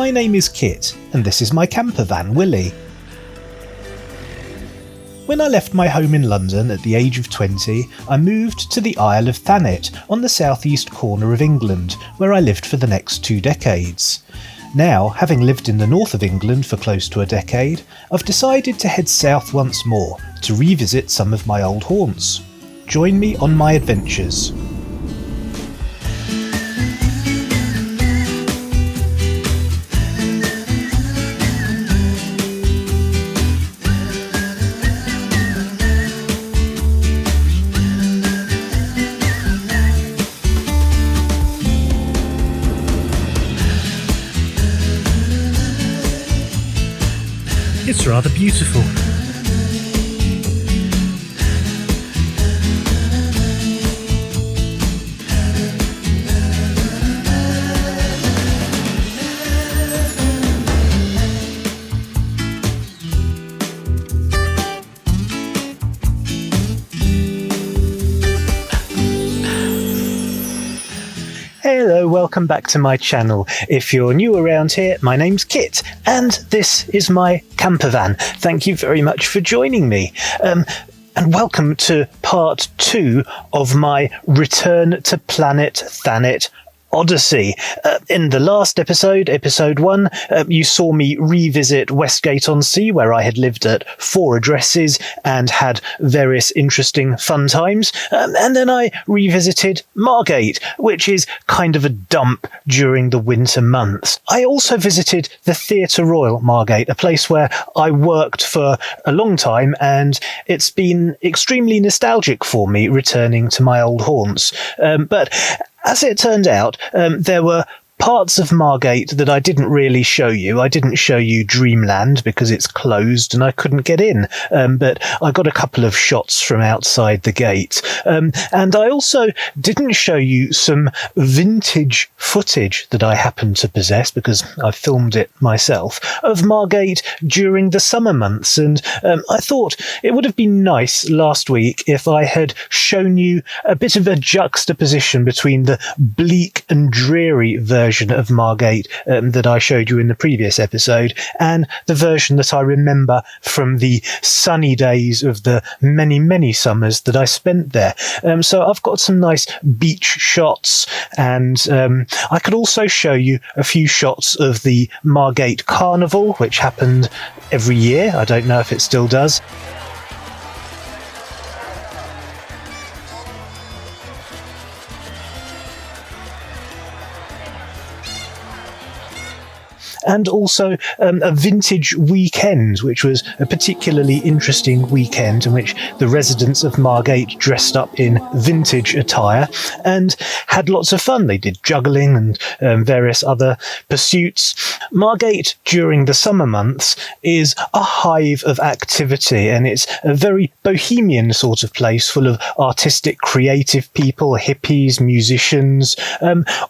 My name is Kit, and this is my campervan, Willie. When I left my home in London at the age of 20, I moved to the Isle of Thanet on the southeast corner of England, where I lived for the next 2 decades. Now, having lived in the north of England for close to a decade, I've decided to head south once more to revisit some of my old haunts. Join me on my adventures. It's rather beautiful. Hello, welcome back to my channel. If you're new around here, my name's Kit, and this is my campervan. Thank you very much for joining me. And welcome to part 2 of my Return to Planet Thanet Odyssey. In the last episode, episode 1, you saw me revisit Westgate-on-Sea, where I had lived at 4 addresses and had various interesting fun times. And then I revisited Margate, which is kind of a dump during the winter months. I also visited the Theatre Royal Margate, a place where I worked for a long time, and it's been extremely nostalgic for me returning to my old haunts. But as it turned out, there were parts of Margate that I didn't really show you. I didn't show you Dreamland because it's closed and I couldn't get in, but I got a couple of shots from outside the gate. And I also didn't show you some vintage footage that I happen to possess, because I filmed it myself, of Margate during the summer months. And I thought it would have been nice last week if I had shown you a bit of a juxtaposition between the bleak and dreary version of Margate that I showed you in the previous episode, and the version that I remember from the sunny days of the many, many summers that I spent there. So I've got some nice beach shots, and I could also show you a few shots of the Margate Carnival, which happened every year. I don't know if it still does. And also a vintage weekend, which was a particularly interesting weekend in which the residents of Margate dressed up in vintage attire and had lots of fun. They did juggling and various other pursuits. Margate during the summer months is a hive of activity, and it's a very bohemian sort of place full of artistic, creative people, hippies, musicians,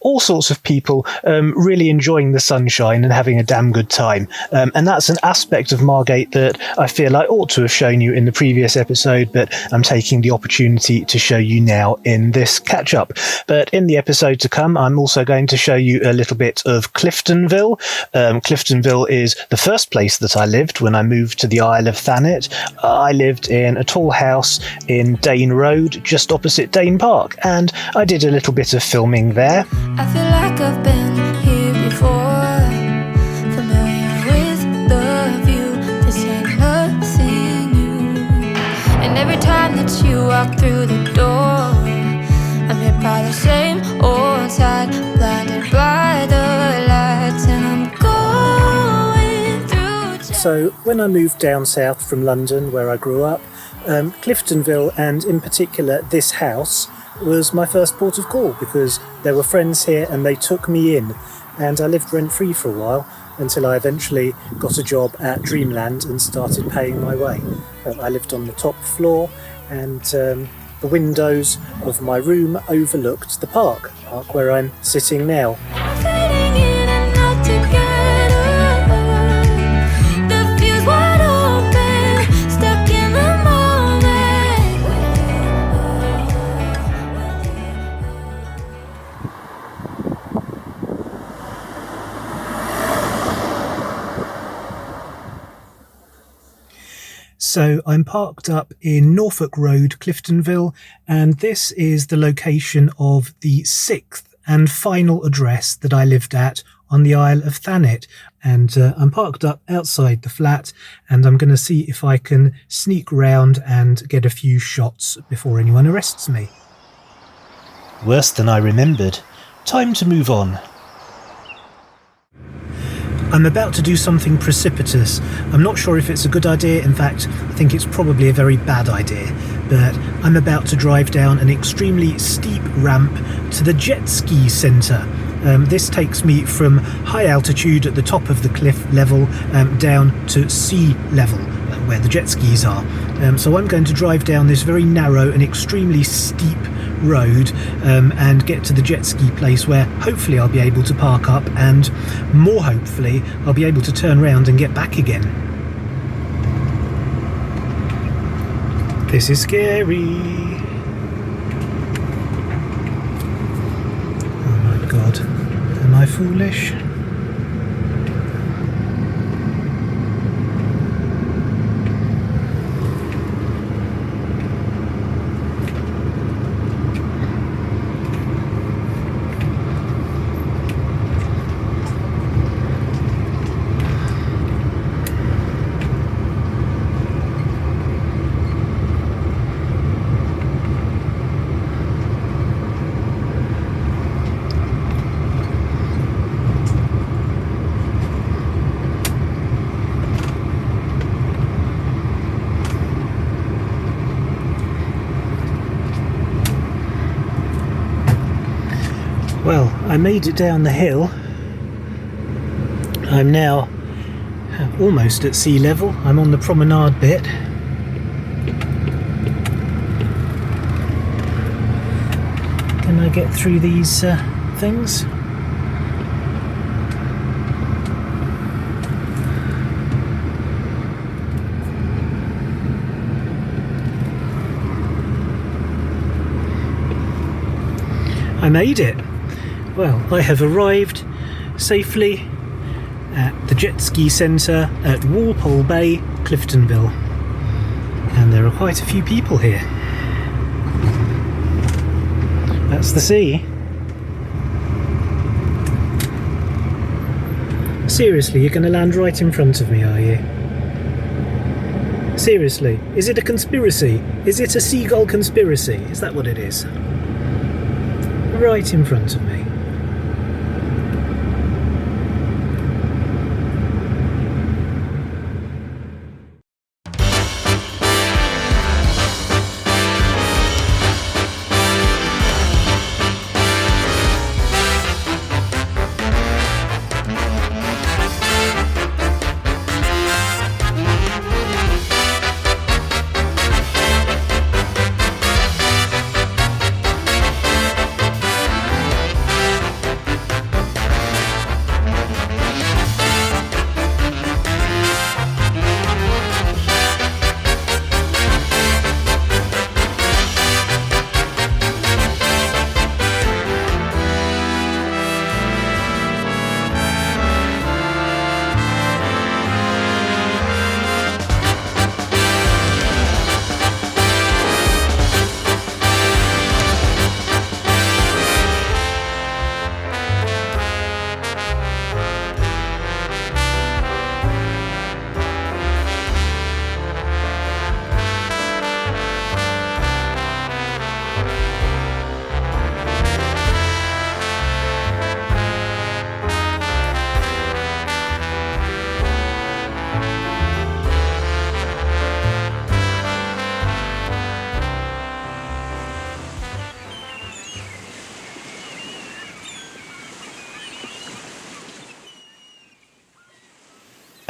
all sorts of people really enjoying the sunshine and having a damn good time. And that's an aspect of Margate that I feel I ought to have shown you in the previous episode, but I'm taking the opportunity to show you now in this catch-up. But in the episode to come, I'm also going to show you a little bit of Cliftonville. Cliftonville is the first place that I lived when I moved to the Isle of Thanet. I lived in a tall house in Dane Road, just opposite Dane Park, and I did a little bit of filming there. I feel like I've been here before. Every time that you walk through the door, I'm hit by the same old tide, blinded by the lights, and I'm going through. So when I moved down south from London, where I grew up, Cliftonville, and in particular this house, was my first port of call, because there were friends here and they took me in, and I lived rent-free for a while until I eventually got a job at Dreamland and started paying my way. I lived on the top floor, and the windows of my room overlooked the park where I'm sitting now. So I'm parked up in Norfolk Road, Cliftonville, and this is the location of the 6th and final address that I lived at on the Isle of Thanet. And I'm parked up outside the flat, and I'm going to see if I can sneak round and get a few shots before anyone arrests me. Worse than I remembered. Time to move on. I'm about to do something precipitous. I'm not sure if it's a good idea. In fact, I think it's probably a very bad idea. But I'm about to drive down an extremely steep ramp to the jet ski centre. This takes me from high altitude at the top of the cliff level down to sea level, where the jet skis are. So I'm going to drive down this very narrow and extremely steep road and get to the jet ski place, where hopefully I'll be able to park up, and more hopefully I'll be able to turn around and get back again. This is scary. Oh my god, am I foolish? Well, I made it down the hill. I'm now almost at sea level. I'm on the promenade bit. Can I get through these things? I made it. Well, I have arrived safely at the jet ski centre at Botany Bay, Cliftonville. And there are quite a few people here. That's the sea. Seriously, you're going to land right in front of me, are you? Seriously, is it a conspiracy? Is it a seagull conspiracy? Is that what it is? Right in front of me.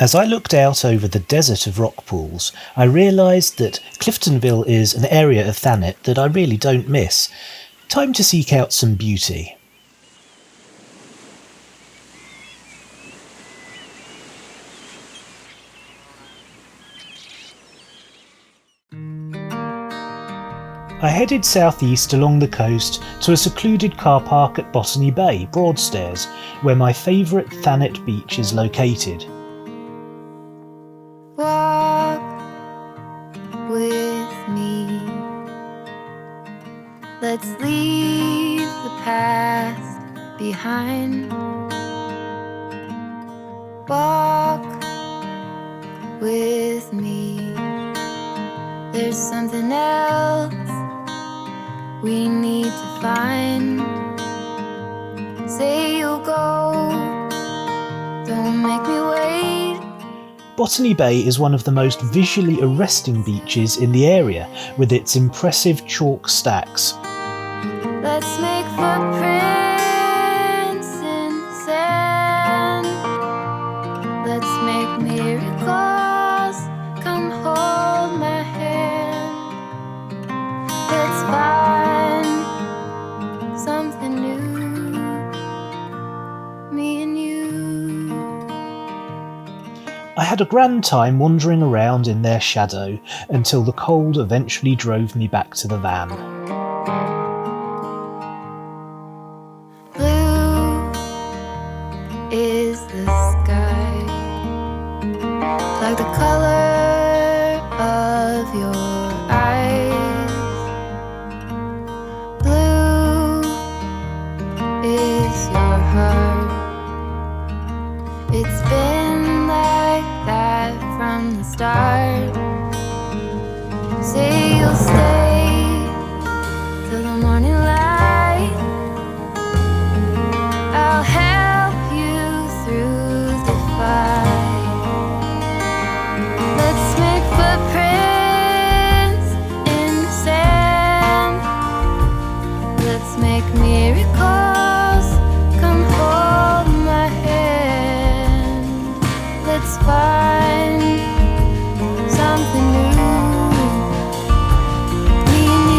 As I looked out over the desert of rock pools, I realised that Cliftonville is an area of Thanet that I really don't miss. Time to seek out some beauty. I headed southeast along the coast to a secluded car park at Botany Bay, Broadstairs, where my favourite Thanet beach is located. Walk Let's leave the past behind. Walk with me. There's something else we need to find. Say you'll go, don't make me wait. Botany Bay is one of the most visually arresting beaches in the area, with its impressive chalk stacks. Let's make footprints in the sand. Let's make miracles. Come hold my hand. Let's find something new, me and you. I had a grand time wandering around in their shadow until the cold eventually drove me back to the van. Blue is the sky, like the color of your eyes. Blue is your heart. It's been like that from the start. Say you'll stay till the morning light. I'll help you through the fight. Let's make footprints in the sand. Let's make miracles. Come hold my hand. Let's find something new, me and you.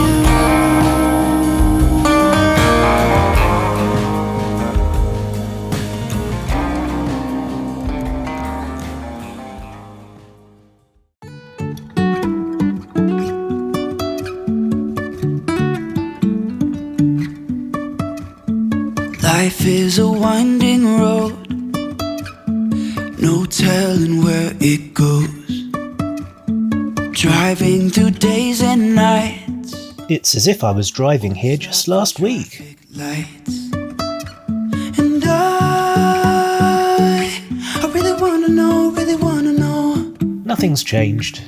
Life is a winding road, no telling where it goes. Driving through days and nights, It's as if I was driving here just last week. lights. And I really wanna know, Nothing's changed.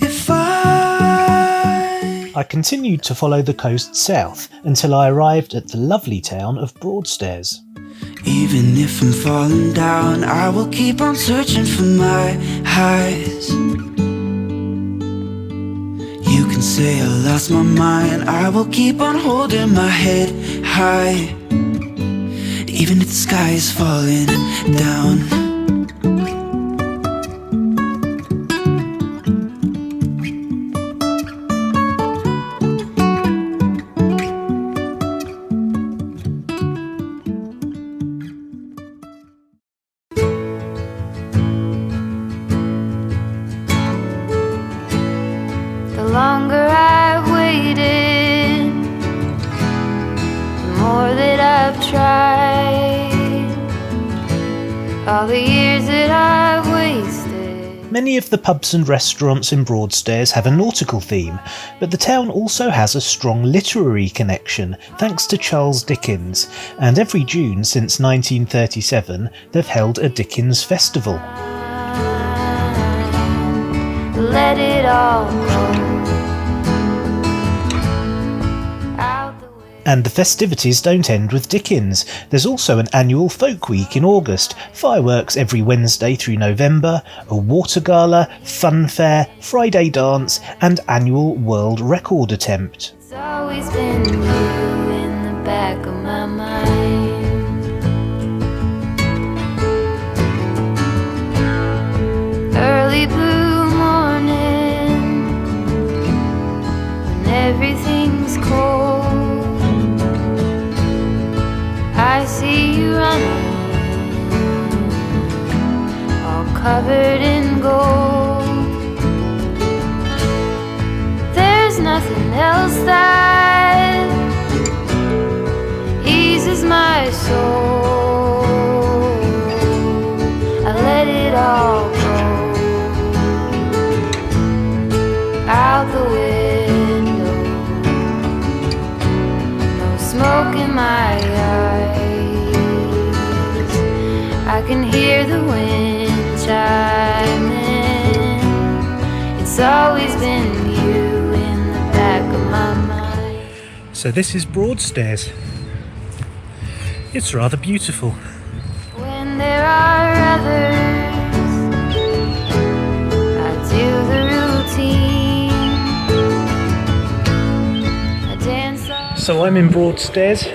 if I I continued to follow the coast south until I arrived at the lovely town of Broadstairs. even if I'm falling down, I will keep on searching for my highs. You can say I lost my mind, I will keep on holding my head high, even if the sky is falling down. The longer I've waited, the more that I've tried. All the years that I've wasted. Many of the pubs and restaurants in Broadstairs have a nautical theme, but the town also has a strong literary connection thanks to Charles Dickens, and every June since 1937 they've held a Dickens festival. Let it all go out the way. And the festivities don't end with Dickens. There's also an annual folk week in August, fireworks every Wednesday through November, a water gala, fun fair, Friday dance, and annual world record attempt. It's always been you in the back of my mind. Early blue morning, when everything's cold, I see you running, all covered in gold. There's nothing else that eases my soul. I let it all go out the window. the wind chiming. It's always been you in the back of my mind. So this is Broadstairs. It's rather beautiful. When there are others, I do the routine. I dance on. So I'm in Broadstairs.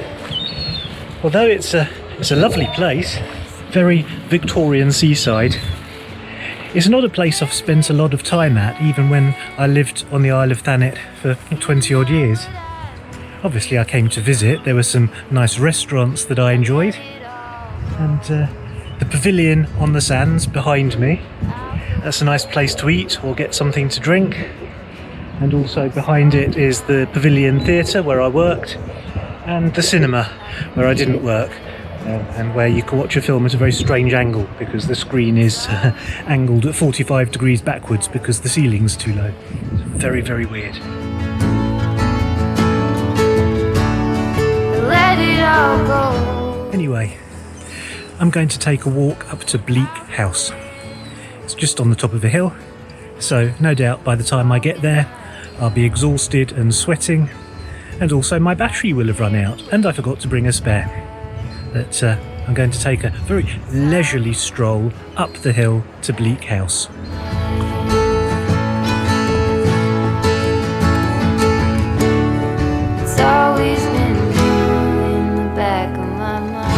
Although it's a lovely place, very Victorian seaside, it's not a place I've spent a lot of time at, even when I lived on the Isle of Thanet for 20 odd years. Obviously I came to visit, there were some nice restaurants that I enjoyed, and the Pavilion on the Sands behind me, that's a nice place to eat or get something to drink. And also behind it is the Pavilion Theatre where I worked, and the cinema where I didn't work, and where you can watch a film at a very strange angle because the screen is angled at 45 degrees backwards because the ceiling's too low. It's very, very weird. Let it all go. Anyway, I'm going to take a walk up to Bleak House. It's just on the top of a hill, so no doubt by the time I get there I'll be exhausted and sweating, and also my battery will have run out and I forgot to bring a spare. But I'm going to take a very leisurely stroll up the hill to Bleak House. It's always been you in the back of my mind.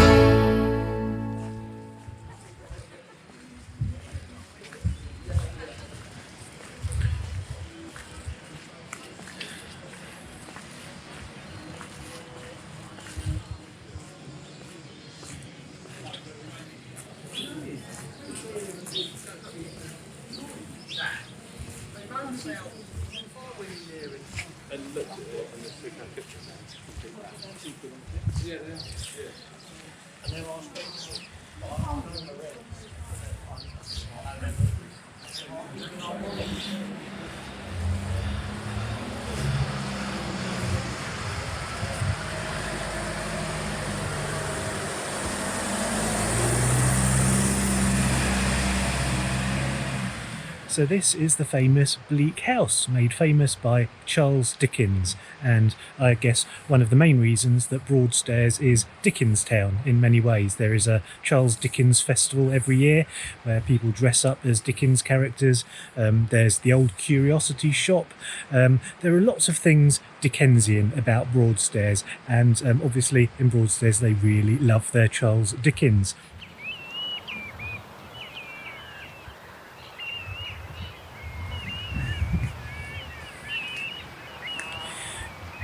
So this is the famous Bleak House, made famous by Charles Dickens, and I guess one of the main reasons that Broadstairs is Dickens Town in many ways. There is a Charles Dickens festival every year where people dress up as Dickens characters. There's the old curiosity shop. There are lots of things Dickensian about Broadstairs, and obviously in Broadstairs they really love their Charles Dickens.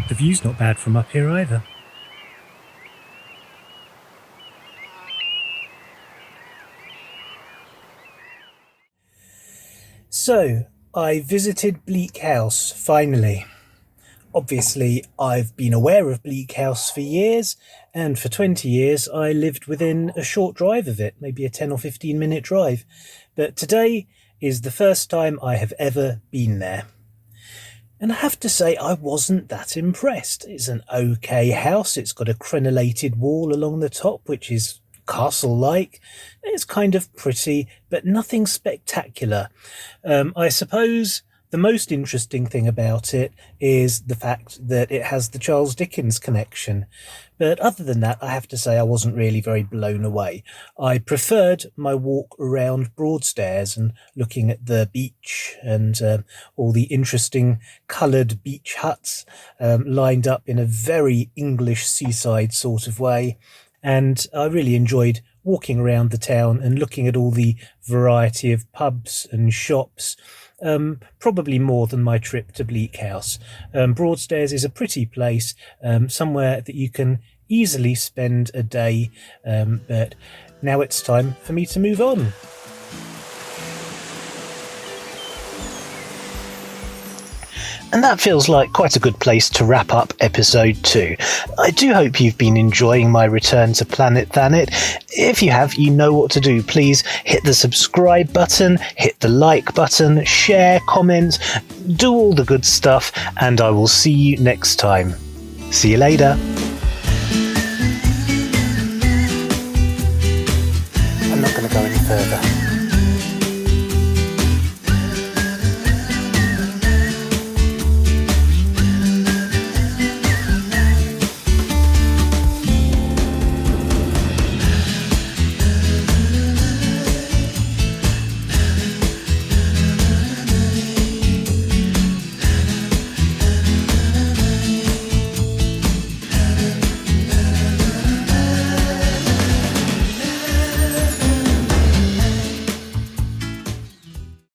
The view's not bad from up here either. So, I visited Bleak House, finally. Obviously, I've been aware of Bleak House for years, and for 20 years I lived within a short drive of it, maybe a 10 or 15 minute drive. But today is the first time I have ever been there. And I have to say, I wasn't that impressed. It's an okay house. It's got a crenellated wall along the top, which is castle-like. It's kind of pretty, but nothing spectacular. I suppose the most interesting thing about it is the fact that it has the Charles Dickens connection. But other than that, I have to say I wasn't really very blown away. I preferred my walk around Broadstairs and looking at the beach and all the interesting coloured beach huts lined up in a very English seaside sort of way. And I really enjoyed walking around the town and looking at all the variety of pubs and shops. Probably more than my trip to Bleak House. Broadstairs is a pretty place, somewhere that you can easily spend a day, but now it's time for me to move on. And that feels like quite a good place to wrap up episode 2. I do hope you've been enjoying my return to Planet Thanet. If you have, you know what to do. Please hit the subscribe button, hit the like button, share, comment, do all the good stuff, and I will see you next time. See you later. I'm not going to go any further.